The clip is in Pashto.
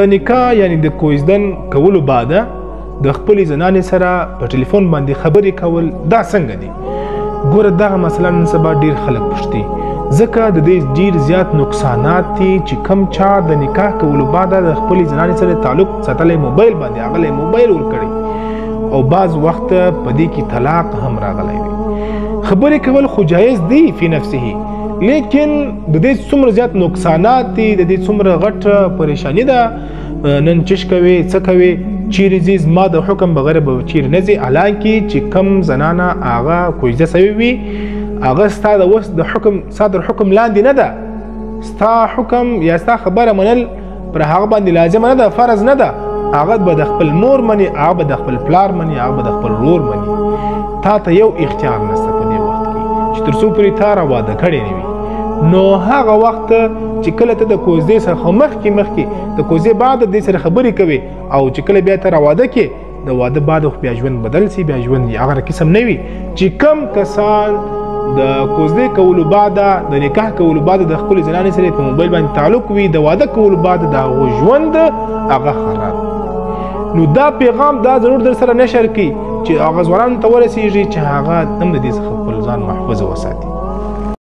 د نکاح یعنی د کوژدن کولو بعده د خپلې زنانې سره په ټلیفون باندې خبرې کول دا څنګه دي؟ ګوره دغه مثلا نن سبا ډېر خلک پوښتي ځکه د دې ډېر زیات نقصانات دي چې کم چا د نکاح کولو بعده د خپلې زنانې سره تعلق ساتلی موبایل باندې هغه موبایل ورکړی او بعض وخت په دې کې طلاق هم راغلی وي. خبرې کول خو جایز دی فی نفسه، لیکن د دې څومره زیات نقصانات دي، د دې څومره غټه پریشانی ده، نن چش کوي څه کوي چیرې ځي زما د حکم بغیر به چیرې نه ځي، حالانکې چې کم زنانه هغه کوژده سوې وي هغه ستا د اوس د حکم صادر حکم لاندې نه ده، ستا حکم یا ستا خبره منل پر هغه باندې لازمه نه ده، فرض نه ده، هغه به د خپل مور مني، هغه به د خپل پلار مني، هغه به د خپل ورور مني. تا ته یو اختیار نشته په دې وخت کې چې تر څو پورې تا راواده کړی نه وي. نو هغه وخت چې کله ته د کوژدې سره خو مخکې د کوژدې بعد دې سره خبرې کوي او چې کله بیا ته راواده کې د واده بعد خو بیا ژوند بدل سي، بیا ژوند هغه قسم نه وي چې کم کسان د کوژدې کولو بعد د نکاح کولو بعد د خپلې زنانې سره په موبایل باندې تعلق وي، د واده کولو بعد د هغو ژوند هغه خراب. نو دا پیغام دا ضرور در سره نشر کړي چې هغه ځوانانو ته ورسېږي چې هغه هم د دې څخه خپل ځان محفوظ وساتي.